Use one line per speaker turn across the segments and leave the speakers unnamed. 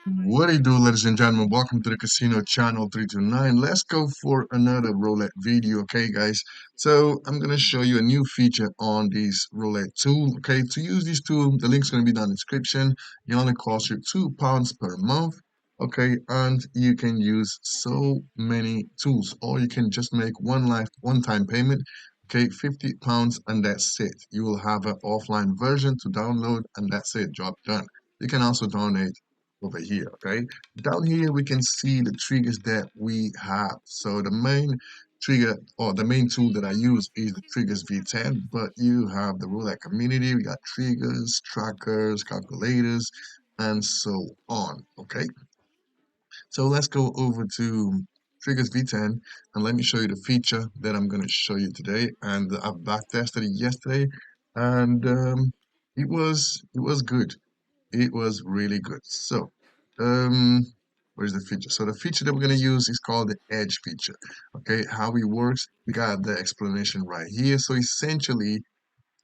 What do you do, ladies and gentlemen? Welcome to the Casino Channel 329. Let's go for another roulette video, okay, guys? So I'm gonna show you a new feature on this roulette tool. Okay, to use this tool, the link's gonna be down in the description. It only costs you £2 per month, okay, and you can use so many tools, or you can just make one-time payment. Okay, £50, and that's it. You will have an offline version to download, and that's it. Job done. You can also donate over here. Okay, down here we can see the triggers that we have. So the main trigger or the main tool that I use is the triggers V10, but you have the roulette community. We got triggers, trackers, calculators, and so on. Okay, so let's go over to triggers V10, and let me show you the feature that I'm going to show you today. And I've back tested it yesterday, and it was good. It was really good. So, um, where's the feature? So the feature that we're going to use is called the edge feature. Okay, how it works, we got the explanation right here. So essentially,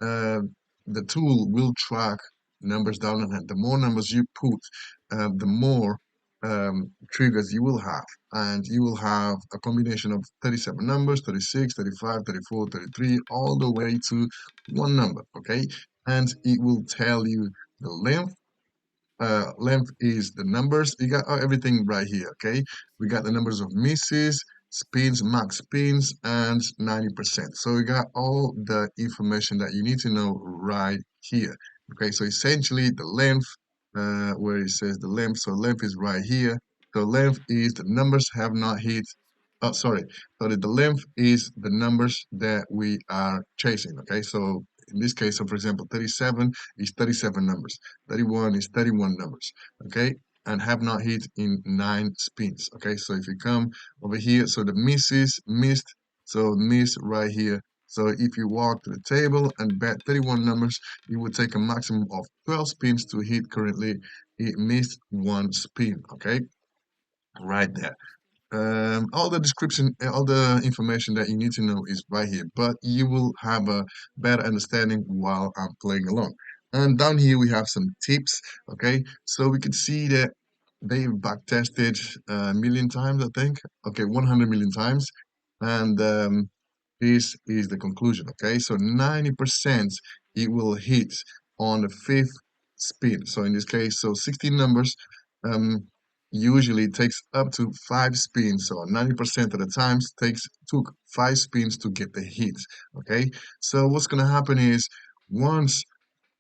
uh, the tool will track numbers down, and the more numbers you put, the more triggers you will have. And you will have a combination of 37 numbers, 36, 35, 34, 33, all the way to one number. Okay, and it will tell you the length is the numbers. You got everything right here, okay? We got the numbers of misses, spins, max spins, and 90%. So we got all the information that you need to know right here. Okay, so essentially the length, where it says the length, so length is right here. The length is the numbers have not hit. Oh, sorry. So the length is the numbers that we are chasing. Okay, so in this case, so for example, 37 is 37 numbers. 31 is 31 numbers, okay, and have not hit in 9 spins. Okay, so if you come over here, so the misses missed, so miss right here. So if you walk to the table and bet 31 numbers, it would take a maximum of 12 spins to hit. Currently it missed 1 spin. Okay, right there. All the description, all the information that you need to know is right here, but you will have a better understanding while I'm playing along. And down here we have some tips. Okay, so we can see that they've back tested a million times, I think. Okay, 100 million times, and this is the conclusion. Okay, so 90% it will hit on the fifth spin. So in this case, so 16 numbers. Um, Usually takes up to 5 spins, so 90% of the times took 5 spins to get the hit. Okay, so what's gonna happen is once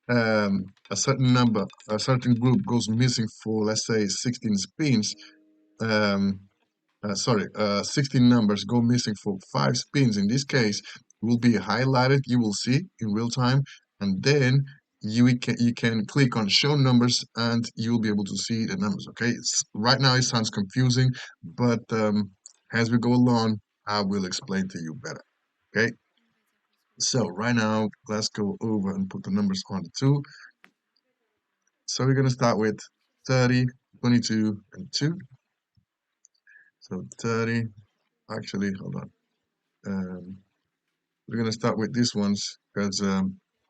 a certain group goes missing for, let's say, 16 spins, um, 16 numbers go missing for 5 spins. In this case, will be highlighted. You will see in real time, and then you can click on show numbers, and you'll be able to see the numbers. Okay, right now it sounds confusing, but as we go along, I will explain to you better. Okay, so right now let's go over and put the numbers on the tool. So we're gonna start with 30, 22, and 2. So 30. Actually, hold on. Um, we're going to start with these ones because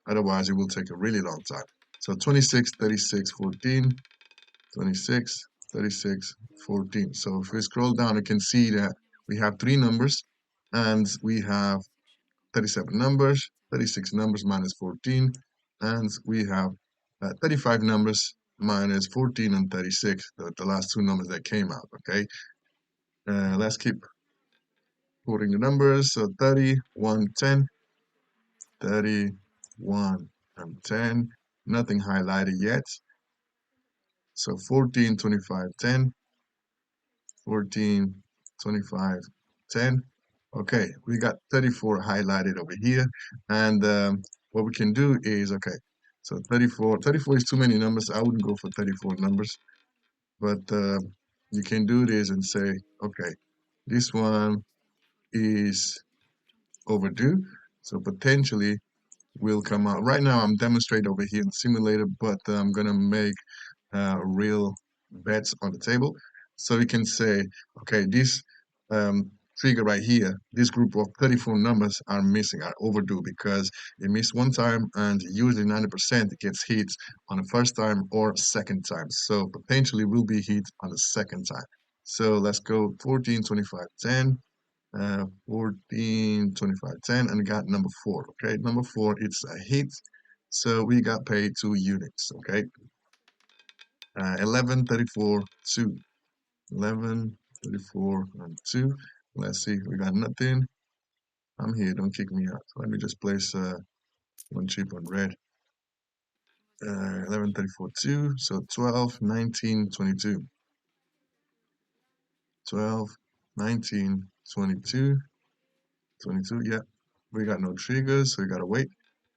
otherwise it will take a really long time. So 26, 36, 14, 26, 36, 14. So if we scroll down, you can see that we have 3 numbers and we have 37 numbers, 36 numbers minus 14, and we have 35 numbers minus 14 and 36, the last 2 numbers that came out, okay? Let's keep putting the numbers. So 30, 1, 10, 31 and 10. Nothing highlighted yet. So 14, 25, 10. 14, 25, 10. Okay, we got 34 highlighted over here. And what we can do is, okay, so 34 is too many numbers. I wouldn't go for 34 numbers. But you can do this and say, okay, this one is overdue. So potentially will come out. Right now, I'm demonstrating over here in the simulator, but I'm gonna make real bets on the table. So you can say, okay, this trigger right here, this group of 34 numbers are missing, are overdue because it missed one time and usually 90% gets hit on the first time or second time. So potentially will be hit on the second time. So let's go 14, 25, 10. 14, 25, 10, and got number 4. Okay, number 4, it's a hit. So we got paid 2 units. Okay, 11, 34, 2. 11, 34, and 2. Let's see, we got nothing. I'm here, don't kick me out. Let me just place one chip on red. 11, 34, 2. So 12, 19, 22. 12, 19, 22. 22, yeah. We got no triggers, so we gotta wait.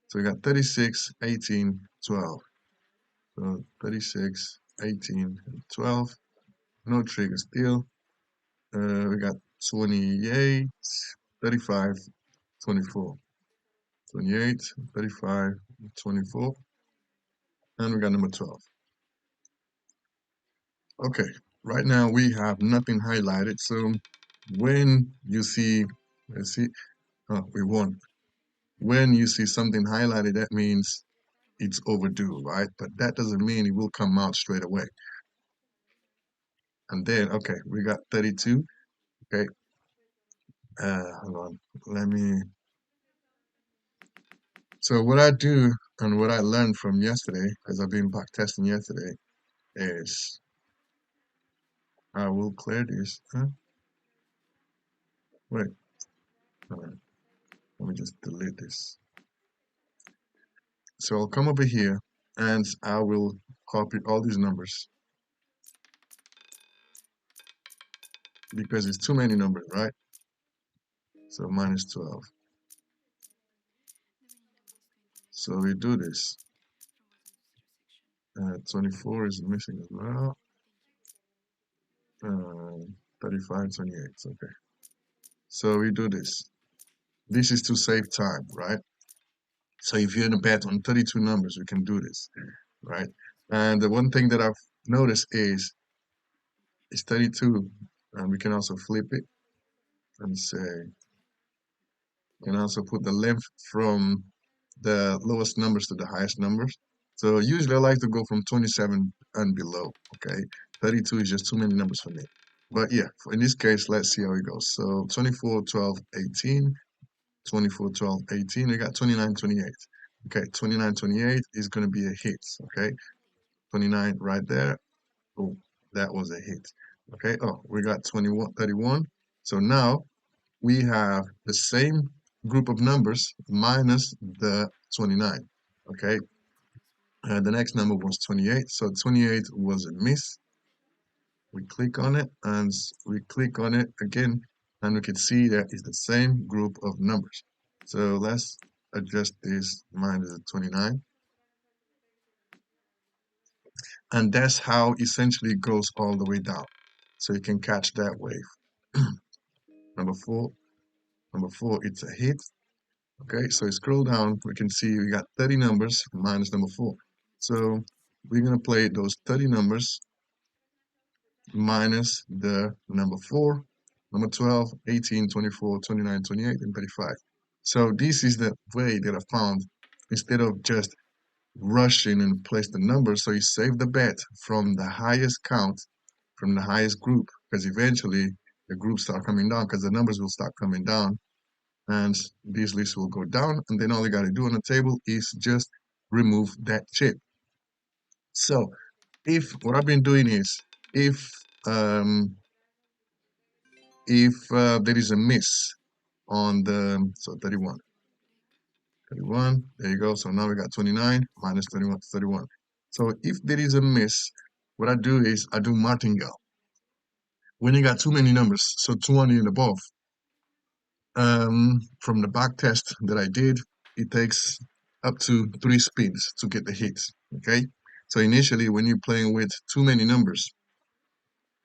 So we got 36, 18, 12. So 36, 18, 12. No triggers still. We got 28, 35, 24. 28, 35, 24. And we got number 12. Okay, right now we have nothing highlighted. So when you see, let's see, oh, we won. When you see something highlighted, that means it's overdue, right? But that doesn't mean it will come out straight away. And then, okay, we got 32. Okay, hold on. Let me. So what I do and what I learned from yesterday, because I've been back testing yesterday, is I will clear this. Huh? Wait, let me just delete this. So I'll come over here and I will copy all these numbers because it's too many numbers, right? So minus 12. So we do this. 24 is missing as well. 35, 28. Okay. So we do this. This is to save time, right? So if you're in a bet on 32 numbers, we can do this, right? And the one thing that I've noticed is it's 32, and we can also flip it and say, you can also put the length from the lowest numbers to the highest numbers. So usually I like to go from 27 and below, okay? 32 is just too many numbers for me. But yeah, in this case, let's see how it goes. So 24, 12, 18, 24, 12, 18, we got 29, 28. Okay, 29, 28 is going to be a hit, okay? 29 right there. Oh, that was a hit. Okay, oh, we got 21, 31. So now we have the same group of numbers minus the 29. Okay, the next number was 28. So 28 was a miss. We click on it and we click on it again, and we can see that it's the same group of numbers. So let's adjust this minus the 29. And that's how essentially it goes all the way down. So you can catch that wave. Number four, it's a hit. Okay, so you scroll down, we can see we got 30 numbers minus number 4. So we're going to play those 30 numbers minus the number 4, number 12, 18, 24, 29, 28, and 35. So this is the way that I found, instead of just rushing and place the numbers, so you save the bet from the highest count, from the highest group, because eventually the groups start coming down, because the numbers will start coming down, and this list will go down, and then all you got to do on the table is just remove that chip. So if what I've been doing is um, if there is a miss on the 31, there you go. So now we got 29 minus 31, 31. So if there is a miss, what I do is I do martingale. When you got too many numbers, so 20 and above, from the back test that I did, it takes up to 3 spins to get the hits. Okay, so initially when you're playing with too many numbers,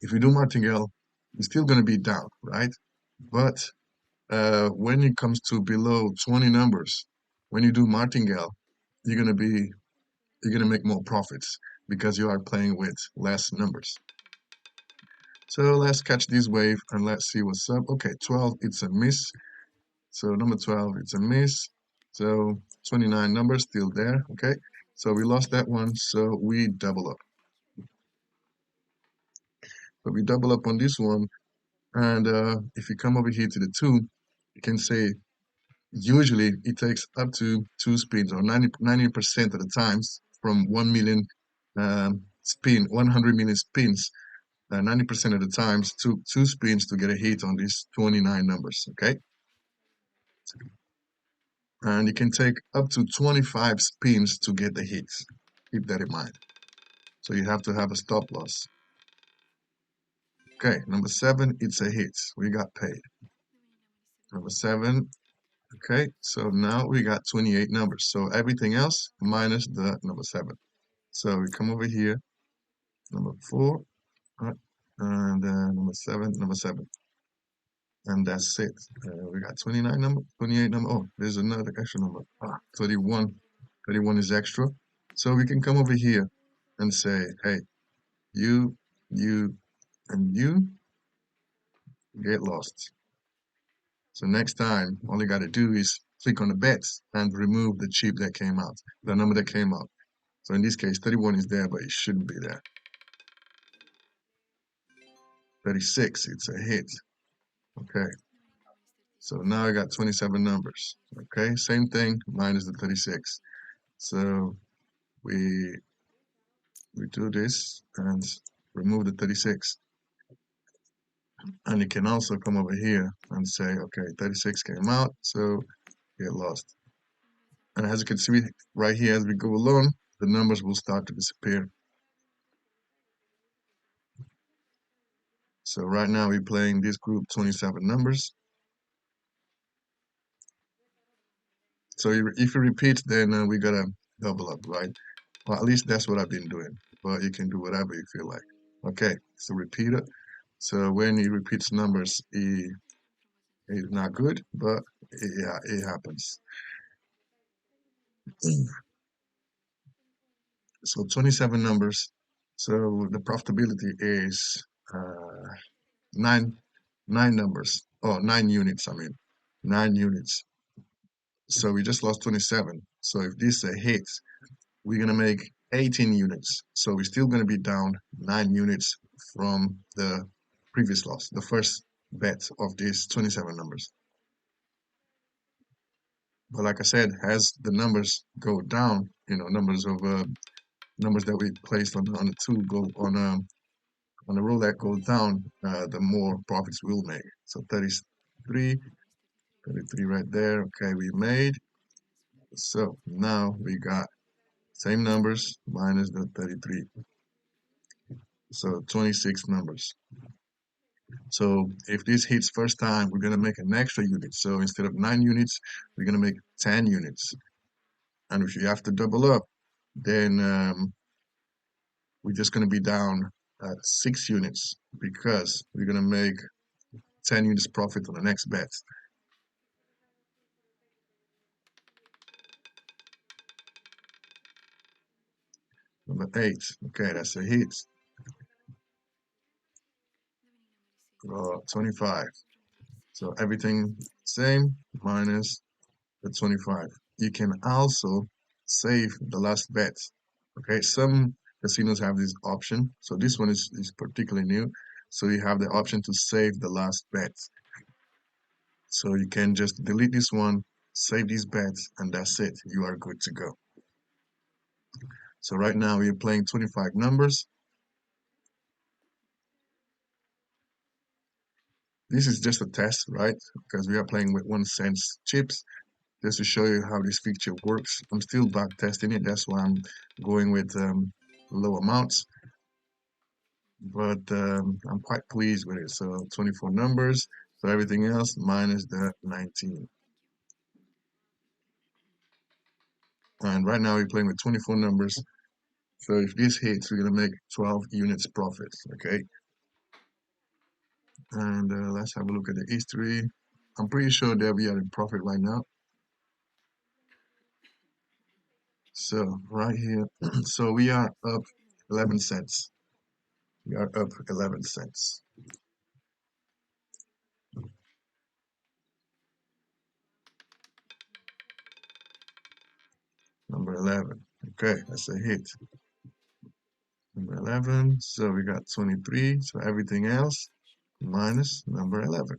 if you do martingale, you're still going to be down, right? But when it comes to below 20 numbers, when you do martingale, you're going to be you're going to make more profits because you are playing with less numbers. So let's catch this wave and let's see what's up. Okay, 12, it's a miss. So number 12, it's a miss. So 29 numbers still there. Okay, so we lost that one. So we double up. But we double up on this one. And if you come over here to the 2, you can say usually it takes up to 2 spins or 90% of the times from 1 million 100 million spins. 90% of the times, two spins to get a hit on these 29 numbers, okay? And you can take up to 25 spins to get the hits. Keep that in mind. So you have to have a stop loss. Okay, number 7, it's a hit. We got paid. Number 7, okay, so now we got 28 numbers. So everything else minus the number 7. So we come over here, number 4, and number 7, number 7. And that's it. We got 29 number, 28 number. Oh, there's another extra number. 31. 31 is extra. So we can come over here and say, hey, you, and you get lost. So next time, all you got to do is click on the bets and remove the chip that came out, the number that came out. So in this case, 31 is there, but it shouldn't be there. 36, it's a hit. Okay. So now I got 27 numbers. Okay, same thing minus the 36. So we do this and remove the 36. And you can also come over here and say, okay, 36 came out, so get lost. And as you can see right here, as we go along, the numbers will start to disappear. So right now we're playing this group 27 numbers. So if you repeat, then we gotta double up, right? Well, at least that's what I've been doing. But you can do whatever you feel like. Okay, so repeat it. So when he repeats numbers, it's not good, but yeah, it happens. So 27 numbers. So the profitability is nine nine numbers. Oh, 9 units, I mean. 9 units. So we just lost 27. So if this hits, we're gonna make 18 units. So we're still gonna be down 9 units from the previous loss, the first bet of these 27 numbers. But like I said, as the numbers go down, numbers of numbers that we placed on the 2 go on the roulette goes down, the more profits we'll make. So 33, 33 right there. Okay, we made. So now we got same numbers minus the 33. So 26 numbers. So if this hits first time, we're gonna make an extra unit. So instead of 9 units, we're gonna make 10 units. And if you have to double up, then we're just gonna be down at 6 units because we're gonna make 10 units profit on the next bet. Number 8, okay, that's a hit. 25. So everything same minus the 25. You can also save the last bet. Okay, some casinos have this option. So this one is particularly new. So you have the option to save the last bet. So you can just delete this one, save these bets, and that's it. You are good to go. So right now we're playing 25 numbers. This is just a test, right? Because we are playing with 1 cent chips just to show you how this feature works. I'm still back testing it. That's why I'm going with low amounts. But I'm quite pleased with it. So 24 numbers. So everything else minus the 19. And right now we're playing with 24 numbers. So if this hits, we're going to make 12 units profits, okay? And let's have a look at the history. I'm pretty sure that we are in profit right now. So right here, so we are up 11 cents. We are up 11 cents. Number 11. Okay, that's a hit. Number 11. So we got 23. So everything else minus number 11.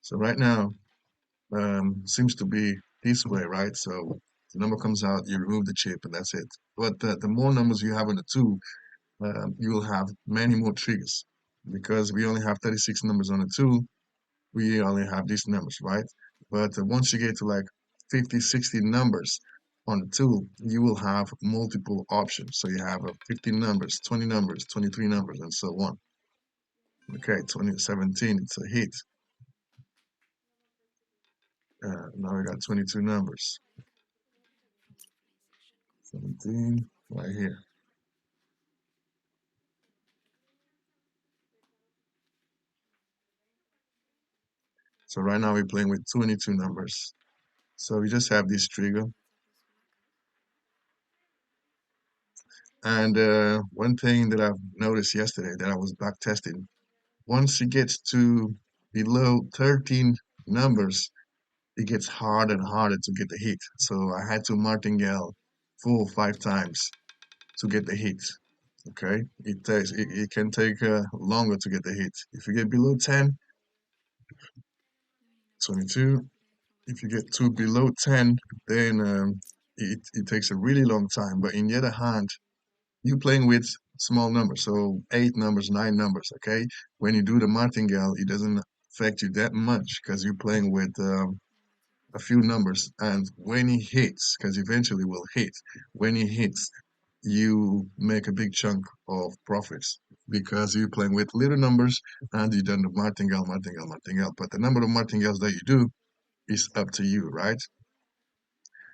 So right now, seems to be this way, right? So the number comes out, you remove the chip, and that's it. But the more numbers you have on the two, you will have many more triggers because we only have 36 numbers on the two. We only have these numbers, right? But once you get to like 50, 60 numbers on the tool, you will have multiple options. So you have 15 numbers, 20 numbers, 23 numbers, and so on. Okay, 2017, it's a hit. Now we got 22 numbers. 17, right here. So right now we're playing with 22 numbers. So we just have this trigger. And one thing that I've noticed yesterday that I was back testing, once it gets to below 13 numbers, it gets harder and harder to get the hit. So I had to martingale 4 or 5 times to get the hit. Okay, it can take longer to get the hit. If you get below 10, 22. If you get to below 10, then it takes a really long time. But in the other hand, you're playing with small numbers, so 8 numbers, 9 numbers. Okay, when you do the martingale, it doesn't affect you that much because you're playing with a few numbers. And when he hits, because eventually will hit, when he hits, you make a big chunk of profits because you're playing with little numbers and you done the martingale, martingale, martingale. But the number of martingales that you do is up to you, right?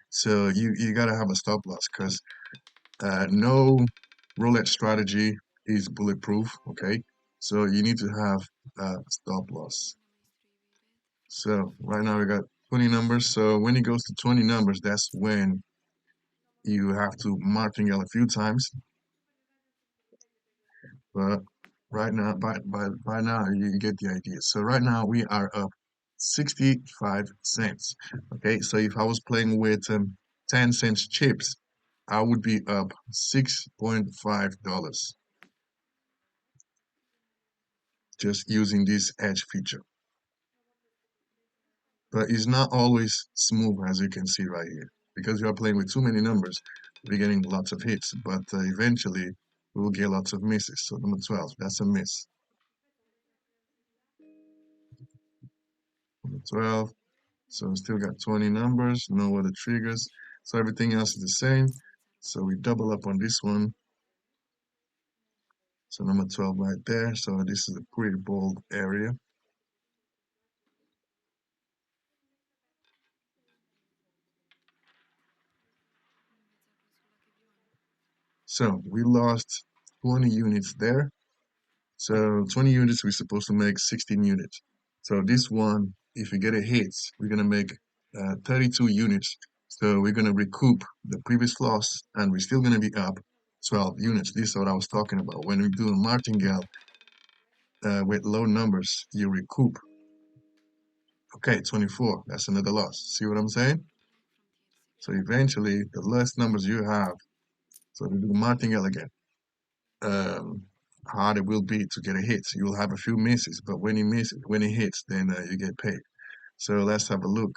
So you gotta have a stop loss because no roulette strategy is bulletproof. Okay, so you need to have a stop loss. So right now we got 20 numbers. So when it goes to 20 numbers, that's when you have to martingale a few times. But right now, by now, you get the idea. So right now we are up 65 cents. Okay, so if I was playing with 10 cents chips, I would be up $6.5 just using this edge feature. But it's not always smooth as you can see right here because you are playing with too many numbers. We're getting lots of hits, but eventually we will get lots of misses. So number 12, that's a miss. Number 12. So we still got 20 numbers, no other triggers. So everything else is the same. So we double up on this one. So number 12 right there. So this is a pretty bold area. So we lost 20 units there. So 20 units, we're supposed to make 16 units. So this one, if we get a hit, we're gonna make 32 units. So we're gonna recoup the previous loss, and we're still gonna be up 12 units. This is what I was talking about. When we do a martingale with low numbers, you recoup. Okay, 24. That's another loss. See what I'm saying? So eventually, the less numbers you have, so we do the martingale again. Um, Hard it will be to get a hit. You'll have a few misses, but when he hits, then you get paid. So let's have a look.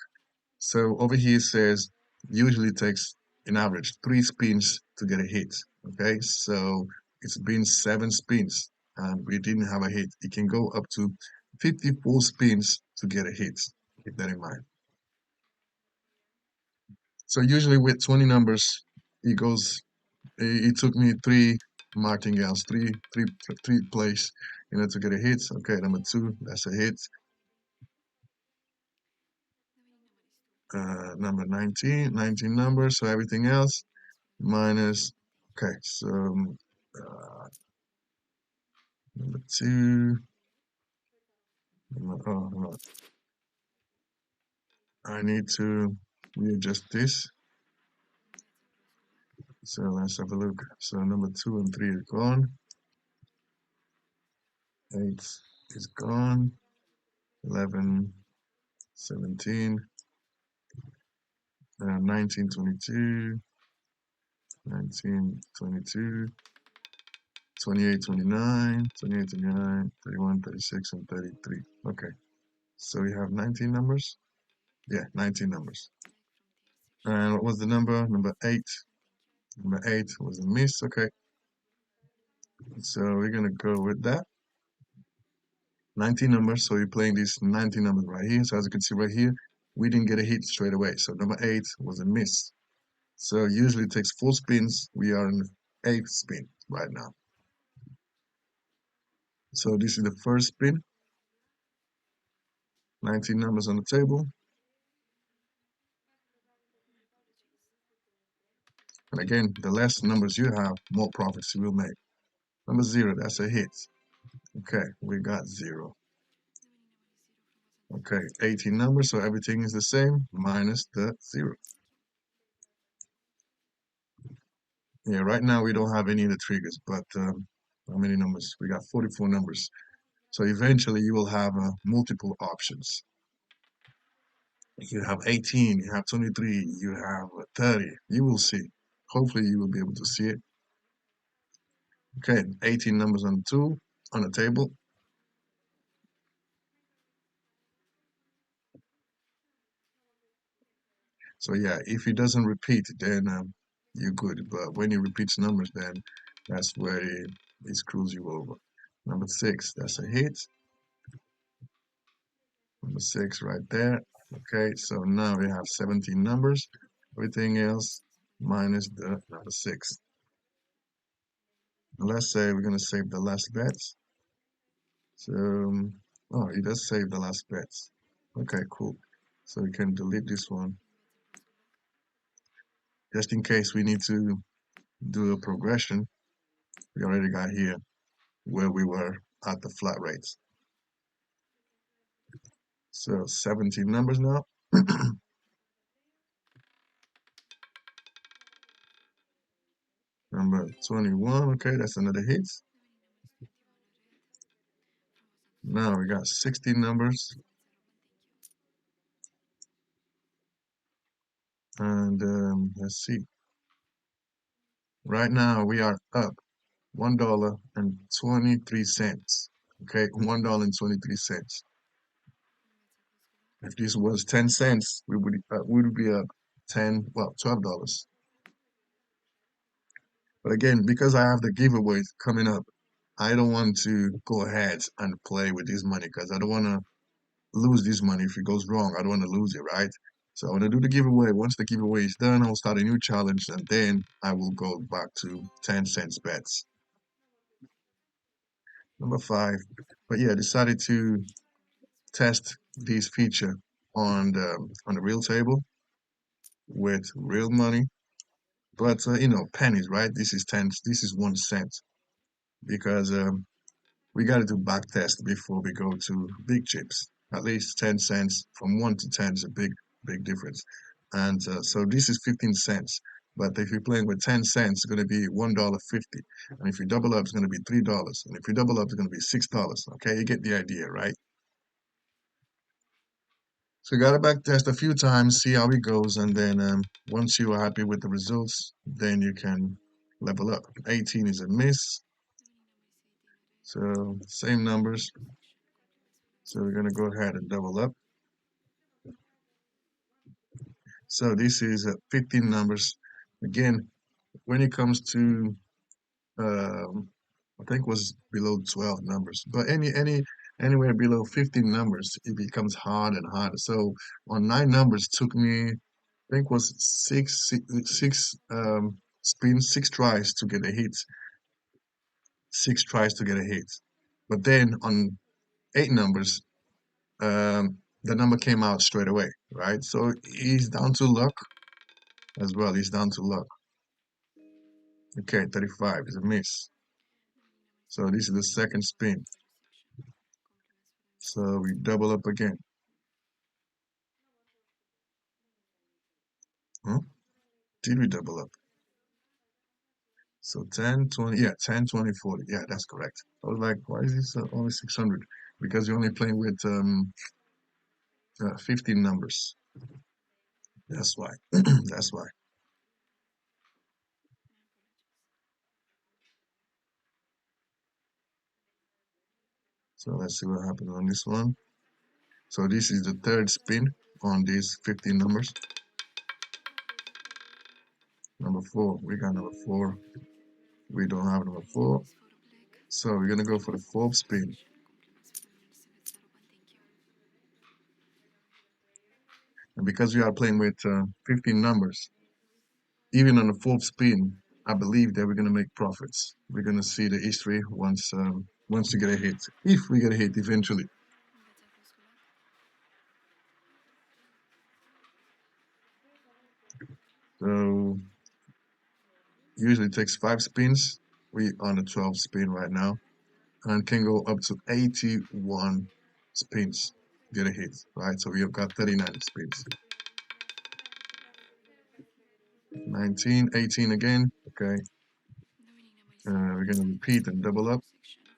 So over here it says usually takes an average 3 spins to get a hit. Okay, so it's been 7 spins and we didn't have a hit. It can go up to 54 spins to get a hit. Keep that in mind. So usually with 20 numbers, it goes. It took me 3 martingales, three plays, to get a hit. Okay, number two, that's a hit. Number 19, 19 numbers. So everything else minus. Okay, so number two. Oh, no. I need to readjust this. So let's have a look. So number 2 and 3 are gone. 8 is gone. 11, 17, 19, 22, 19, 22, 28, 29, 28, 29, 31, 36, and 33. Okay. So we have 19 numbers. Yeah, 19 numbers. And what was the number? Number 8. Number 8 was a miss. Okay. So we're going to go with that. 19 numbers. So you're playing these 19 numbers right here. So as you can see right here, we didn't get a hit straight away. So number 8 was a miss. So usually it takes 4 spins. We are in the 8th spin right now. So this is the first spin. 19 numbers on the table. And again, the less numbers you have, more profits you will make. Number 0, that's a hit. Okay, we got 0. Okay, 18 numbers, so everything is the same, minus the 0. Yeah, right now we don't have any of the triggers, but how many numbers? We got 44 numbers. So eventually you will have multiple options. You have 18, you have 23, you have 30. You will see. Hopefully you will be able to see it. Okay, 18 numbers on the tool, on the table. So yeah, if it doesn't repeat, then you're good. But when it repeats numbers, then that's where it screws you over. Number 6, that's a hit. Number 6 right there. Okay, so now we have 17 numbers. Everything else minus the number 6. And let's say we're gonna save the last bets. So, oh, it does save the last bets. Okay, cool. So we can delete this one. Just in case we need to do a progression, we already got here where we were at the flat rates. So 17 numbers now. Number 21, okay, that's another hit. Now we got 16 numbers. And let's see. Right now we are up $1.23. Okay, $1.23. If this was 10 cents, we would be up 10, well, $12. But again, because I have the giveaways coming up, I don't want to go ahead and play with this money because I don't want to lose this money if it goes wrong. I don't want to lose it, right? So I want to do the giveaway. Once the giveaway is done, I'll start a new challenge and then I will go back to 10 cents bets. Number 5. But yeah, I decided to test this feature on the real table with real money. But pennies, right? This is 10, this is 1 cent because we got to do back test before we go to big chips. At least 10 cents from 1 to 10 is a big difference. And so this is 15 cents. But if you're playing with 10 cents, it's going to be $1.50. And if you double up, it's going to be $3. And if you double up, it's going to be $6. Okay, you get the idea, right? So you got to back test a few times, see how it goes. And then once you are happy with the results, then you can level up. 18 is a miss. So same numbers. So we're going to go ahead and double up. So this is 15 numbers. Again, when it comes to, I think was below 12 numbers, but anywhere below 15 numbers, it becomes hard and harder. So on 9 numbers took me, I think was six spins, 6 tries to get a hit, 6 tries to get a hit. But then on 8 numbers, the number came out straight away, right? So he's down to luck as well. He's down to luck. Okay, 35 is a miss. So this is the second spin. So we double up again. Huh? Did we double up? So 10, 20, yeah, 10, 20, 40. Yeah, that's correct. I was like, why is this only 600? Because you're only playing with 15 numbers. That's why. That's why. So let's see what happens on this one. So this is the third spin on these 15 numbers. Number four, we got number four. We don't have number four. So we're gonna go for the fourth spin. And because we are playing with 15 numbers, even on the fourth spin, I believe that we're gonna make profits. We're gonna see the history once we get a hit, if we get a hit eventually. So usually it takes 5 spins. We on the 12th spin right now, and can go up to 81 spins. Get a hit, right? So we have got 39 spins. 19, 18 again. Okay. We're gonna repeat and double up.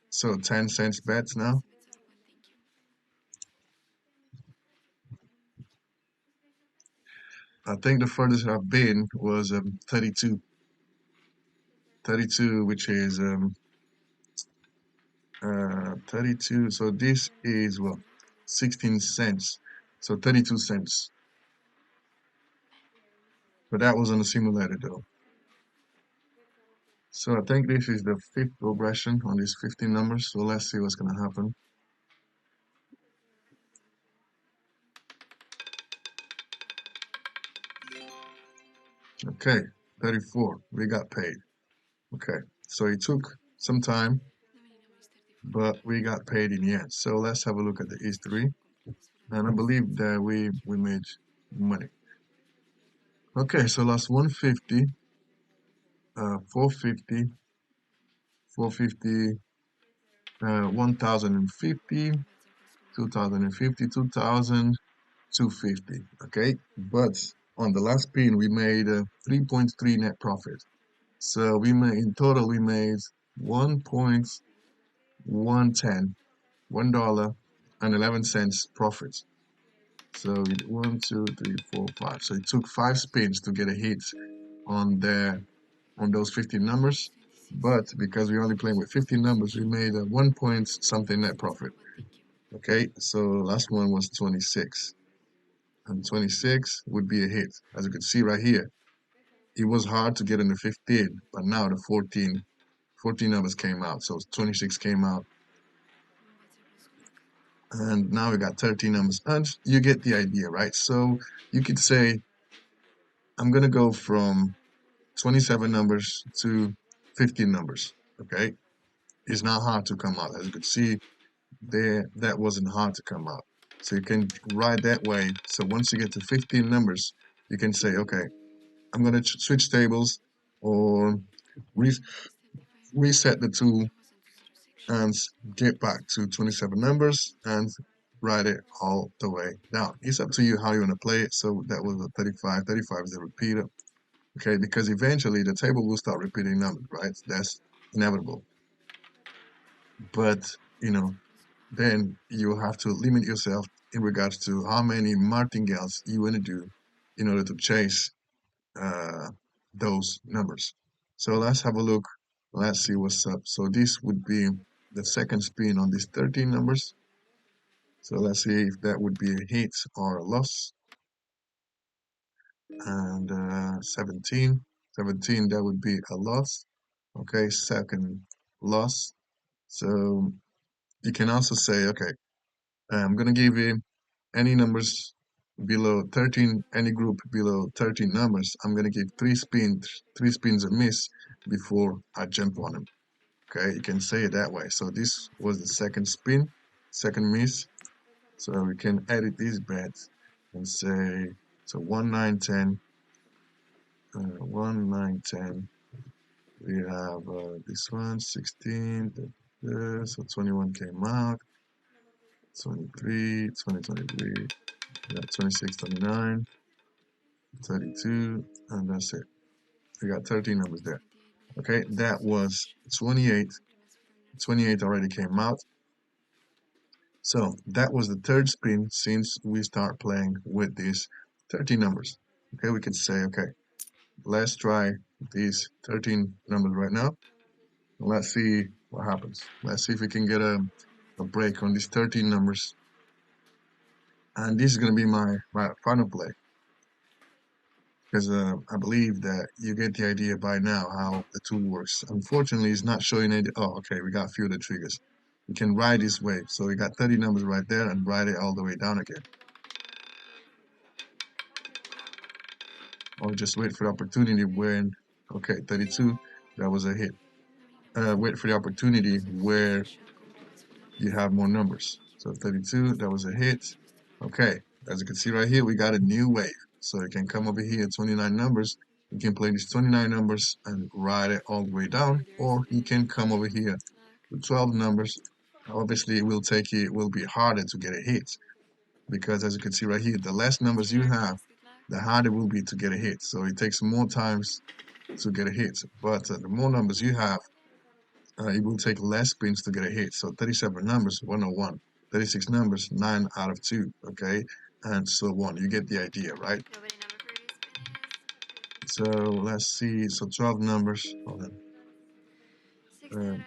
So 10 cents bets now. I think the furthest I've been was 32. 32, which is 32. So this is what 16 cents. So 32 cents. But that was on the simulator though. So I think this is the fifth progression on these 15 numbers. So let's see what's gonna happen. Okay, 34. We got paid. Okay, so it took some time, but we got paid in the end. So let's have a look at the history. And I believe that we made money. Okay, so last 150, 450, 450, 1050, 2050, 2000, 250. Okay, but on the last pin we made 3.3 net profit. So we made in total we made 1.110, $1.11 profit. So we did 1, 2, 3, 4, 5. So it took 5 spins to get a hit on the on those 15 numbers. But because we're only playing with 15 numbers, we made a 1 point something net profit. Okay, so last one was 26. And 26 would be a hit. As you can see right here, it was hard to get in the 15, but now the 14 numbers came out. So 26 came out. And now we got 13 numbers. And you get the idea, right? So you could say, I'm going to go from 27 numbers to 15 numbers. Okay, it's not hard to come out. As you can see, there that wasn't hard to come out. So you can write that way. So once you get to 15 numbers, you can say, okay, I'm gonna switch tables or re reset the tool and get back to 27 numbers and write it all the way down. It's up to you how you want to play it. So that was a 35. 35 is a repeater. Okay, because eventually the table will start repeating numbers, right? That's inevitable. But you know, then you have to limit yourself in regards to how many martingales you want to do in order to chase uh, those numbers. So let's have a look. Let's see what's up. So this would be the second spin on these 13 numbers. So let's see if that would be a hit or a loss. And 17, 17, that would be a loss. Okay, second loss. So you can also say, okay, I'm gonna give you any numbers below 13, any group below 13 numbers. I'm gonna give three spins a miss before I jump on them. Okay, you can say it that way. So this was the second spin, second miss. So we can edit these bets and say so 1, 9, 10, 1, 9, 10. We have this one, 16, so 21 came out, 23, 20, 23, yeah, 26, 29. 32, and that's it. We got 13 numbers there. Okay, that was 28. 28 already came out. So that was the third spin since we start playing with these 13 numbers. Okay, we could say, okay, let's try these 13 numbers right now. Let's see what happens. Let's see if we can get a break on these 13 numbers. And this is going to be my final play. Because I believe that you get the idea by now how the tool works. Unfortunately, it's not showing any. Oh, okay, we got a few of the triggers. We can ride this wave. So we got 30 numbers right there and ride it all the way down again. Or just wait for the opportunity when, okay, 32, that was a hit. Wait for the opportunity where you have more numbers. So 32, that was a hit. Okay, as you can see right here, we got a new wave. So you can come over here, 29 numbers. You can play these 29 numbers and ride it all the way down, or you can come over here with 12 numbers. Obviously, it will be harder to get a hit because as you can see right here, the less numbers you have, the harder it will be to get a hit. So it takes more times to get a hit. But the more numbers you have, it will take less spins to get a hit. So 37 numbers, 101. 36 numbers, 9 out of 2. Okay, and so on. You get the idea, right? So let's see. So 12 numbers. Hold on.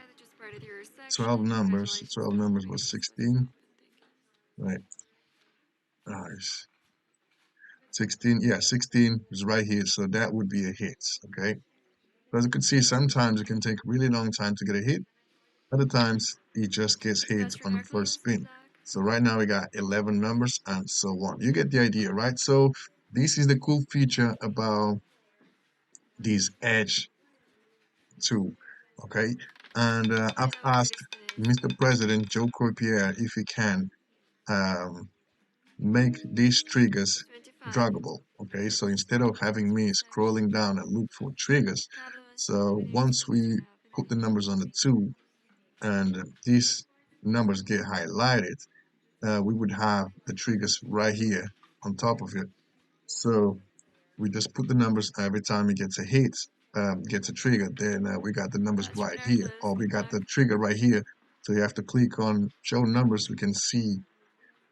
12 numbers. 12 numbers was 16. Right. Nice. 16. Yeah, 16 is right here. So that would be a hit. Okay. So as you can see, sometimes it can take a really long time to get a hit. Other times, it just gets hit on the first spin. So right now we got 11 numbers and so on. You get the idea, right? So this is the cool feature about this Edge tool, okay? And I've asked Mr. President Joe Croupier if he can um, make these triggers draggable, okay? So instead of having me scrolling down and look for triggers, so once we put the numbers on the tool, and these numbers get highlighted, we would have the triggers right here on top of it. So we just put the numbers every time it gets a hit, gets a trigger, then we got the numbers right here, or we got the trigger right here. So you have to click on show numbers. We can see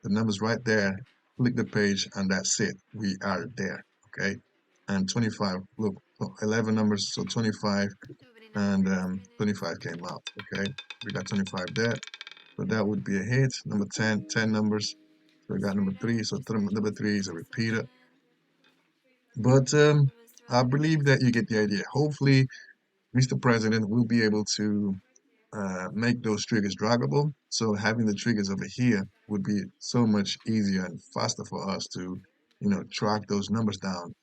the numbers right there. Click the page, and that's it. We are there. Okay. And 25, look, 11 numbers, so 25, and 25 came out. Okay. We got 25 there. So that would be a hit. Number 10, 10 numbers. So we got number 3. So number 3 is a repeater. But I believe that you get the idea. Hopefully, Mr. President will be able to make those triggers draggable. So having the triggers over here would be so much easier and faster for us to, track those numbers down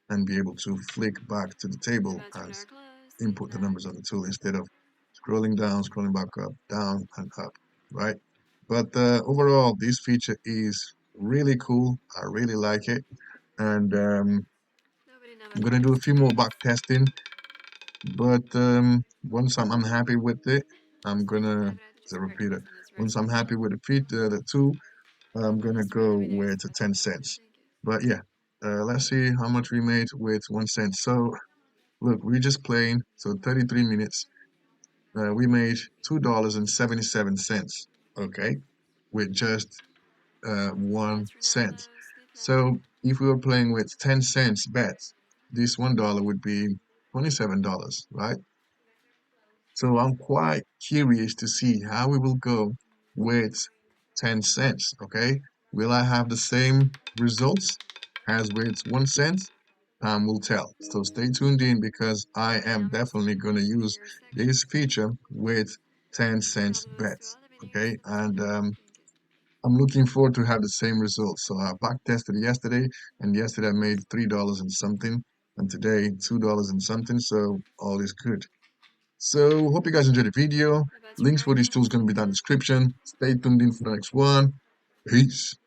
and be able to flick back to the table and input the numbers on the tool instead of scrolling down, scrolling back up, down, and up, right? But overall, this feature is really cool. I really like it. And I'm going to do a few more back testing. But once I'm happy with it, I'm going to, as a repeater, once I'm happy with the tool, I'm going to go with 10 cents. But yeah, let's see how much we made with 1 cent. So look, we're just playing. So 33 minutes. We made $2.77. Okay, with just 1 cent. So if we were playing with 10 cents bets, this $1 would be $27, right? So I'm quite curious to see how it will go with 10 cents. Okay, will I have the same results as with 1 cent? Time will tell. So stay tuned in because I am definitely going to use this feature with 10 cents bets. Okay, and I'm looking forward to have the same results. So I back tested yesterday, and yesterday I made $3 and something, and today $2 and something. So all is good. So hope you guys enjoyed the video. Links for these tools going to be down in the description. Stay tuned in for the next one. Peace.